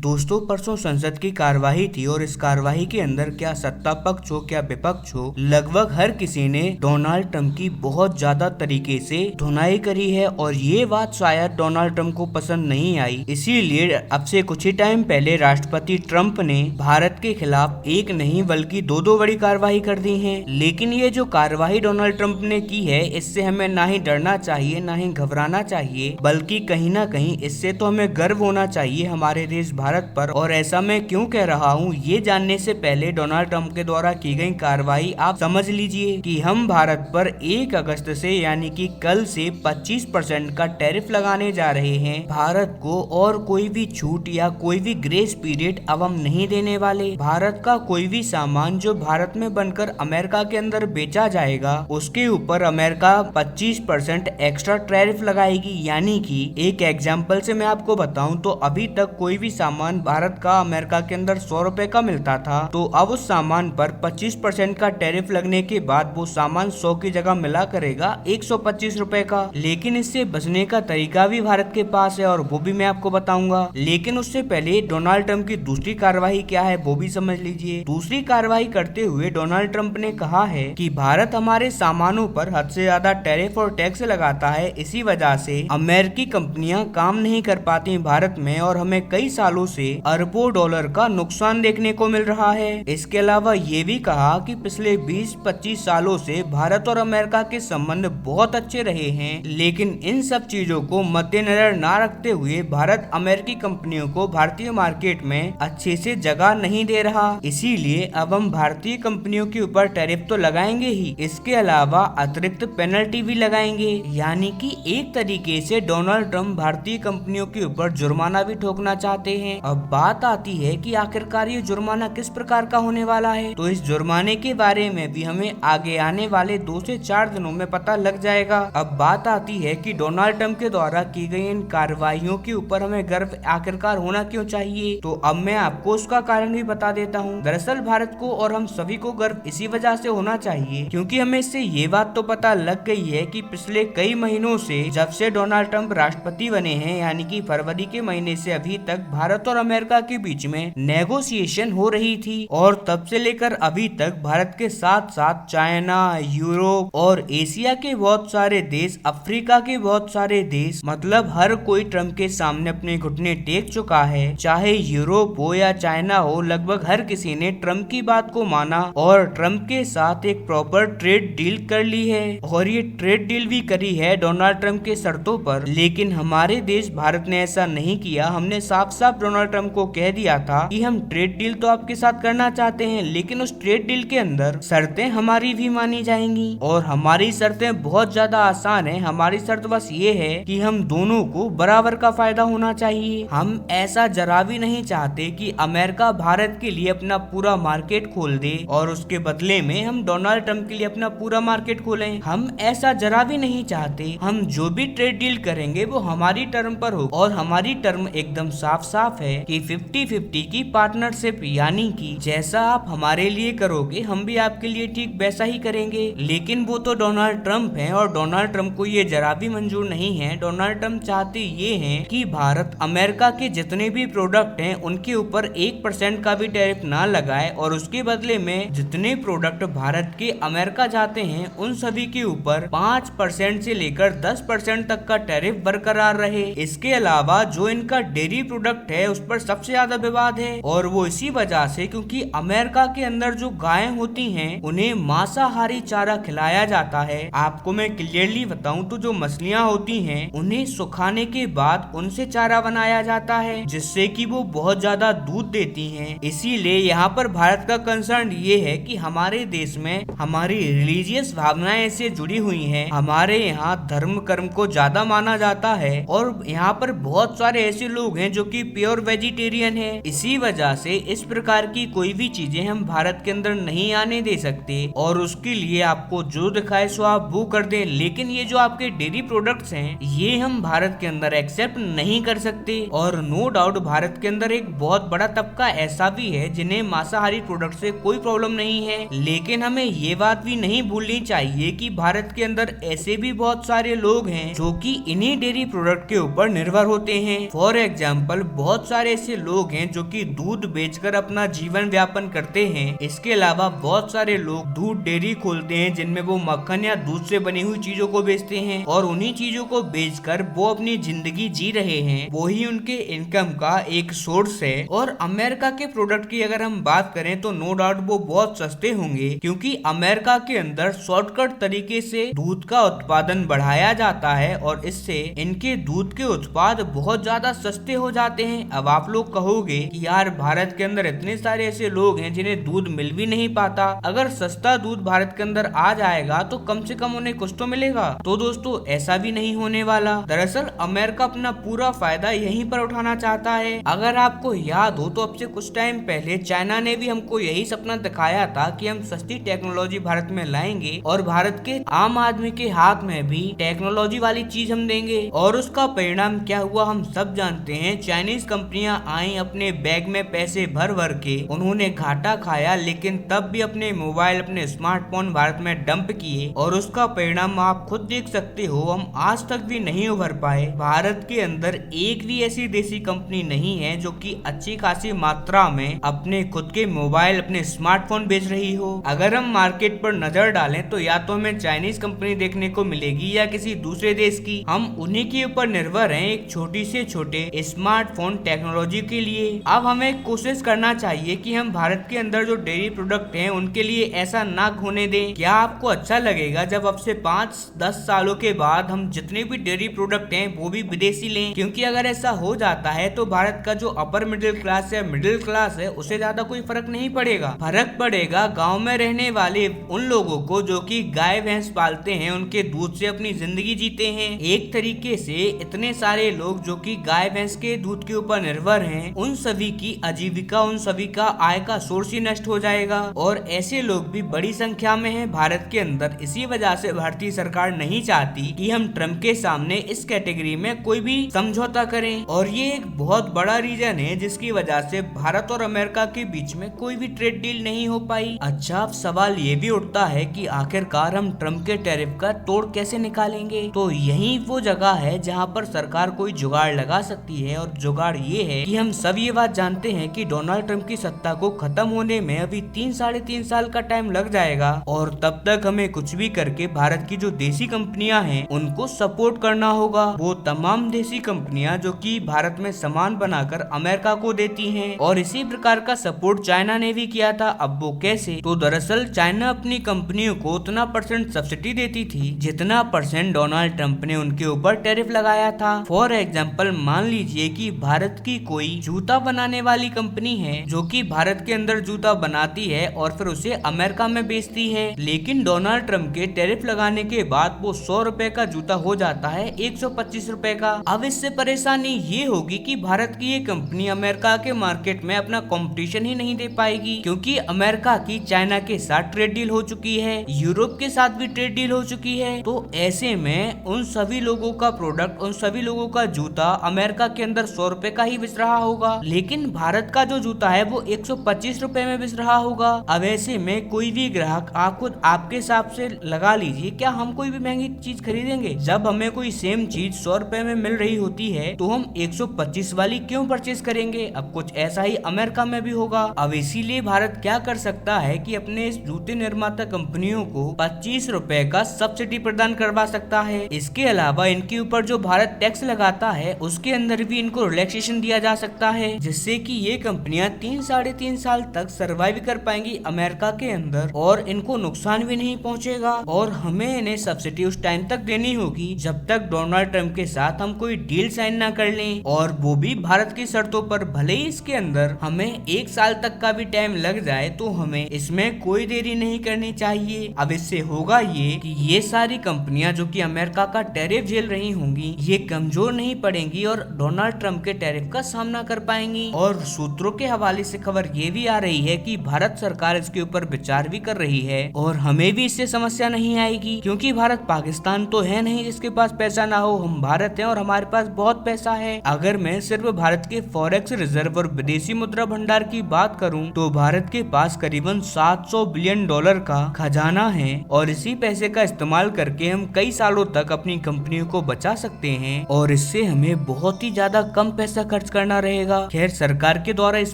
दोस्तों, परसों संसद की कार्यवाही थी और इस कार्यवाही के अंदर क्या सत्ता पक्ष हो क्या विपक्ष हो, लगभग हर किसी ने डोनाल्ड ट्रंप की बहुत ज्यादा तरीके से धुनाई करी है और ये बात शायद डोनाल्ड ट्रंप को पसंद नहीं आई। इसीलिए अब से कुछ ही टाइम पहले राष्ट्रपति ट्रंप ने भारत के खिलाफ एक नहीं बल्कि दो बड़ी कार्यवाही कर दी है। लेकिन ये जो कार्यवाही डोनाल्ड ट्रंप ने की है, इससे हमें ना ही डरना चाहिए ना ही घबराना चाहिए, बल्कि कहीं ना कहीं इससे तो हमें गर्व होना चाहिए हमारे देश भारत पर। और ऐसा मैं क्यों कह रहा हूँ, ये जानने से पहले डोनाल्ड ट्रंप के द्वारा की गई कार्रवाई आप समझ लीजिए कि हम भारत पर 1 अगस्त से यानी कि कल से 25% का टैरिफ लगाने जा रहे हैं। भारत को और कोई भी छूट या कोई भी ग्रेस पीरियड अब हम नहीं देने वाले। भारत का कोई भी सामान जो भारत में बनकर अमेरिका के अंदर बेचा जाएगा, उसके ऊपर अमेरिका 25% एक्स्ट्रा टैरिफ लगाएगी। यानी कि एक एग्जाम्पल से मैं आपको बताऊं तो अभी तक कोई भी सामान भारत का अमेरिका के अंदर 100 रुपए का मिलता था, तो अब उस सामान पर 25% का टैरिफ लगने के बाद वो सामान 100 की जगह मिला करेगा 125 रुपए का। लेकिन इससे बचने का तरीका भी भारत के पास है और वो भी मैं आपको बताऊंगा। लेकिन उससे पहले डोनाल्ड ट्रंप की दूसरी कार्यवाही क्या है वो भी समझ लीजिए। दूसरी कार्यवाही करते हुए डोनाल्ड ट्रंप ने कहा है कि भारत हमारे सामानों पर हद से ज्यादा टैरिफ और टैक्स लगाता है, इसी वजह से अमेरिकी कंपनियां काम नहीं कर पाती भारत में और हमें कई सालों से अरबों डॉलर का नुकसान देखने को मिल रहा है। इसके अलावा ये भी कहा कि पिछले 20-25 सालों से भारत और अमेरिका के संबंध बहुत अच्छे रहे हैं, लेकिन इन सब चीजों को मद्देनजर न रखते हुए भारत अमेरिकी कंपनियों को भारतीय मार्केट में अच्छे से जगह नहीं दे रहा। इसीलिए अब हम भारतीय कंपनियों के ऊपर टैरिफ तो लगाएंगे ही, इसके अलावा अतिरिक्त पेनल्टी भी लगाएंगे। यानी कि एक तरीके से डोनाल्ड ट्रंप भारतीय कंपनियों के ऊपर जुर्माना भी ठोकना चाहते हैं। अब बात आती है कि आखिरकार ये जुर्माना किस प्रकार का होने वाला है, तो इस जुर्माने के बारे में भी हमें आगे आने वाले 2 से 4 दिनों में पता लग जाएगा। अब बात आती है कि डोनाल्ड ट्रंप के द्वारा की गई इन कार्रवाइयों के ऊपर हमें गर्व आखिरकार होना क्यों चाहिए, तो अब मैं आपको उसका कारण भी बता देता हूँ। दरअसल भारत को और हम सभी को गर्व इसी वजह से होना चाहिए क्योंकि हमें इससे ये बात तो पता लग गई है कि पिछले कई महीनों से जब से डोनाल्ड ट्रंप राष्ट्रपति बने हैं, यानी कि फरवरी के महीने से अभी तक भारत और अमेरिका के बीच में नेगोशिएशन हो रही थी और तब से लेकर अभी तक भारत के साथ साथ चाइना, यूरोप और एशिया के बहुत सारे देश, अफ्रीका के बहुत सारे देश, मतलब हर कोई ट्रंप के सामने अपने घुटने टेक चुका है। चाहे यूरोप हो या चाइना हो, लगभग हर किसी ने ट्रंप की बात को माना और ट्रंप के साथ एक प्रॉपर ट्रेड डील कर ली है और ये ट्रेड डील भी करी है डोनाल्ड ट्रंप के शर्तों पर। लेकिन हमारे देश भारत ने ऐसा नहीं किया। हमने साफ साफ डोनाल्ड ट्रंप को कह दिया था कि हम ट्रेड डील तो आपके साथ करना चाहते हैं, लेकिन उस ट्रेड डील के अंदर शर्तें हमारी भी मानी जाएंगी और हमारी शर्तें बहुत ज्यादा आसान है। हमारी शर्त बस ये है कि हम दोनों को बराबर का फायदा होना चाहिए। हम ऐसा जरा भी नहीं चाहते कि अमेरिका भारत के लिए अपना पूरा मार्केट खोल दे और उसके बदले में हम डोनाल्ड ट्रंप के लिए अपना पूरा मार्केट खोलें। हम ऐसा जरा भी नहीं चाहते। हम जो भी ट्रेड डील करेंगे वो हमारी टर्म पर हो और हमारी टर्म एकदम साफ साफ है कि 50-50 की पार्टनरशिप, यानी कि जैसा आप हमारे लिए करोगे हम भी आपके लिए ठीक वैसा ही करेंगे। लेकिन वो तो डोनाल्ड ट्रंप हैं और डोनाल्ड ट्रंप को ये जरा भी मंजूर नहीं है। डोनाल्ड ट्रंप चाहते ये हैं कि भारत अमेरिका के जितने भी प्रोडक्ट हैं उनके ऊपर 1% का भी टैरिफ ना लगाए और उसके बदले में जितने प्रोडक्ट भारत के अमेरिका जाते हैं उन सभी के ऊपर 5% से लेकर 10% तक का टैरिफ बरकरार रहे। इसके अलावा जो इनका डेयरी प्रोडक्ट है उस पर सबसे ज्यादा विवाद है और वो इसी वजह से क्योंकि अमेरिका के अंदर जो गायें होती हैं उन्हें मांसाहारी चारा खिलाया जाता है। आपको मैं क्लियरली बताऊं तो जो मछलियां होती हैं उन्हें सुखाने के बाद उनसे चारा बनाया जाता है जिससे कि वो बहुत ज्यादा दूध देती हैं। इसीलिए यहाँ पर भारत का कंसर्न ये है कि हमारे देश में हमारी रिलीजियस भावनाएं ऐसे जुड़ी हुई हैं। हमारे यहाँ धर्म कर्म को ज्यादा माना जाता है और यहाँ पर बहुत सारे ऐसे लोग हैं जो कि प्योर वेजिटेरियन है। इसी वजह से इस प्रकार की कोई भी चीजें हम भारत के अंदर नहीं आने दे सकते और उसके लिए आपको जो दिखाए सो आप वो कर दें। लेकिन ये जो आपके डेयरी प्रोडक्ट्स हैं ये हम भारत के अंदर एक्सेप्ट नहीं कर सकते और नो डाउट भारत के अंदर एक बहुत बड़ा तबका ऐसा भी है जिन्हें मांसाहारी प्रोडक्ट से कोई प्रॉब्लम नहीं है। लेकिन हमें ये बात भी नहीं भूलनी चाहिए कि भारत के अंदर ऐसे भी बहुत सारे लोग हैं जो कि इन्हीं डेयरी प्रोडक्ट के ऊपर निर्भर होते हैं। फॉर एग्जाम्पल बहुत सारे ऐसे लोग हैं जो कि दूध बेचकर अपना जीवन व्यापन करते हैं। इसके अलावा बहुत सारे लोग दूध डेयरी खोलते हैं जिनमें वो मक्खन या दूध से बनी हुई चीजों को बेचते हैं और उन्हीं चीजों को बेचकर वो अपनी जिंदगी जी रहे हैं। वो ही उनके इनकम का एक सोर्स है। और अमेरिका के प्रोडक्ट की अगर हम बात करें तो नो डाउट वो बहुत सस्ते होंगे, क्योंकि अमेरिका के अंदर शॉर्टकट तरीके से दूध का उत्पादन बढ़ाया जाता है और इससे इनके दूध के उत्पाद बहुत ज्यादा सस्ते हो जाते हैं। अब आप लोग कहोगे कि यार भारत के अंदर इतने सारे ऐसे लोग हैं जिन्हें दूध मिल भी नहीं पाता, अगर सस्ता दूध भारत के अंदर आ जाएगा तो कम से कम उन्हें कुछ तो मिलेगा। तो दोस्तों ऐसा भी नहीं होने वाला। दरअसल अमेरिका अपना पूरा फायदा यहीं पर उठाना चाहता है। अगर आपको याद हो तो अब से कुछ टाइम पहले चाइना ने भी हमको यही सपना दिखाया था कि हम सस्ती टेक्नोलॉजी भारत में लाएंगे और भारत के आम आदमी के हाथ में भी टेक्नोलॉजी वाली चीज हम देंगे। और उसका परिणाम क्या हुआ हम सब जानते हैं। चाइनीज कंपनियां आई अपने बैग में पैसे भर भर के, उन्होंने घाटा खाया, लेकिन तब भी अपने मोबाइल अपने स्मार्टफोन भारत में डंप किए और उसका परिणाम आप खुद देख सकते हो। हम आज तक भी नहीं उभर पाए। भारत के अंदर एक भी ऐसी देसी कंपनी नहीं है जो कि अच्छी खासी मात्रा में अपने खुद के मोबाइल अपने स्मार्टफोन बेच रही हो। अगर हम मार्केट पर नजर डालें तो या तो हमें चाइनीज कंपनी देखने को मिलेगी या किसी दूसरे देश की। हम उन्हीं के ऊपर निर्भर हैं एक छोटी से छोटे स्मार्टफोन टेक्नोलॉजी के लिए। अब हमें कोशिश करना चाहिए कि हम भारत के अंदर जो डेयरी प्रोडक्ट हैं उनके लिए ऐसा ना होने दें। क्या आपको अच्छा लगेगा जब अब से 5-10 सालों के बाद हम जितने भी डेयरी प्रोडक्ट हैं वो भी विदेशी लें? क्योंकि अगर ऐसा हो जाता है तो भारत का जो अपर मिडिल क्लास है, मिडिल क्लास है, उसे ज्यादा कोई फर्क नहीं पड़ेगा। फर्क पड़ेगा गांव में रहने वाले उन लोगों को जो कि गाय भैंस पालते हैं, उनके दूध से अपनी जिंदगी जीते हैं। एक तरीके से इतने सारे लोग जो कि गाय भैंस के दूध के ऊपर निर्भर हैं, उन सभी की आजीविका, उन सभी का आय का सोर्स ही नष्ट हो जाएगा। और ऐसे लोग भी बड़ी संख्या में हैं भारत के अंदर। इसी वजह से भारतीय सरकार नहीं चाहती कि हम ट्रम्प के सामने इस कैटेगरी में कोई भी समझौता करें। और ये एक बहुत बड़ा रीजन है जिसकी वजह से भारत और अमेरिका के बीच में कोई भी ट्रेड डील नहीं हो पाई। अच्छा, अब सवाल ये भी उठता है कि आखिरकार हम ट्रम्प के टैरिफ का तोड़ कैसे निकालेंगे? तो यही वो जगह है जहाँ पर सरकार कोई जुगाड़ लगा सकती है। और जुगाड़ ये है कि हम सब ये बात जानते हैं कि डोनाल्ड ट्रम्प की सत्ता को खत्म होने में अभी 3-3.5 साल का टाइम लग जाएगा। और तब तक हमें कुछ भी करके भारत की जो देसी कंपनियां हैं उनको सपोर्ट करना होगा। वो तमाम देसी कंपनियां जो कि भारत में सामान बनाकर अमेरिका को देती हैं। और इसी प्रकार का सपोर्ट चाइना ने भी किया था। अब वो कैसे? तो दरअसल चाइना अपनी कंपनियों को उतना % सब्सिडी देती थी जितना % डोनाल्ड ट्रम्प ने उनके ऊपर टैरिफ लगाया था। फॉर एग्जाम्पल मान लीजिए कि भारत की कोई जूता बनाने वाली कंपनी है जो कि भारत के अंदर जूता बनाती है और फिर उसे अमेरिका में बेचती है, लेकिन डोनाल्ड ट्रम्प के टैरिफ लगाने के बाद वो 100 रुपए का जूता हो जाता है 125 रुपए का। अब इससे परेशानी ये होगी कि भारत की ये कंपनी अमेरिका के मार्केट में अपना कंपटीशन ही नहीं दे पाएगी, क्योंकि अमेरिका की चाइना के साथ ट्रेड डील हो चुकी है, यूरोप के साथ भी ट्रेड डील हो चुकी है। तो ऐसे में उन सभी लोगों का प्रोडक्ट, उन सभी लोगों का जूता अमेरिका के अंदर 100 रुपए का ही बिक रहा होगा, लेकिन भारत का जो जूता है वो 125 रुपए में बिक रहा होगा। अब ऐसे में कोई भी ग्राहक, आप खुद आपके हिसाब से लगा लीजिए, क्या हम कोई भी महंगी चीज खरीदेंगे? जब हमें कोई सेम चीज 100 रुपए में मिल रही होती है तो हम 125 वाली क्यों परचेज करेंगे? अब कुछ ऐसा ही अमेरिका में भी होगा। अब इसीलिए भारत क्या कर सकता है कि अपने इस जूते निर्माता कंपनियों को 25 रुपए का सब्सिडी प्रदान करवा सकता है। इसके अलावा इनके ऊपर जो भारत टैक्स लगाता है उसके अंदर भी इनको रिलैक्सेशन दिया जा सकता है, जिससे कि ये कंपनियां 3-3.5 साल तक सर्वाइव कर पाएंगी अमेरिका के अंदर और इनको नुकसान भी नहीं पहुंचेगा। और हमें इन्हें सब्सिडी उस टाइम तक देनी होगी जब तक डोनाल्ड ट्रम्प के साथ हम कोई डील साइन ना कर लें, और वो भी भारत की शर्तों पर। भले ही इसके अंदर हमें 1 साल तक का भी टाइम लग जाए तो हमें इसमें कोई देरी नहीं करनी चाहिए। अब इससे होगा ये कि ये सारी कंपनियां जो कि अमेरिका का टैरिफ झेल रही होंगी, ये कमजोर नहीं पड़ेंगी और डोनाल्ड ट्रम्प के टैरिफ का सामना कर पाएंगी। और सूत्रों के हवाले से खबर ये भी आ रही है कि भारत सरकार इसके ऊपर विचार भी कर रही है और हमें भी इससे समस्या नहीं आएगी, क्योंकि भारत पाकिस्तान तो है नहीं जिसके पास पैसा ना हो। हम भारत हैं और हमारे पास बहुत पैसा है। अगर मैं सिर्फ भारत के फॉरेक्स रिजर्व और विदेशी मुद्रा भंडार की बात करूं तो भारत के पास करीबन $700 बिलियन का खजाना है और इसी पैसे का इस्तेमाल करके हम कई सालों तक अपनी कंपनियों को बचा सकते हैं और इससे हमें बहुत ही ज्यादा कम पैसा खर्च खर्च करना रहेगा। खैर सरकार के द्वारा इस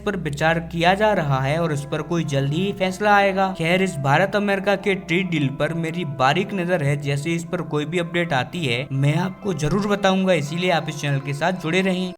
पर विचार किया जा रहा है और इस पर कोई जल्दी ही फैसला आएगा। खैर इस भारत अमेरिका के ट्रेड डील पर मेरी बारीक नजर है, जैसे इस पर कोई भी अपडेट आती है मैं आपको जरूर बताऊंगा, इसीलिए आप इस चैनल के साथ जुड़े रहें।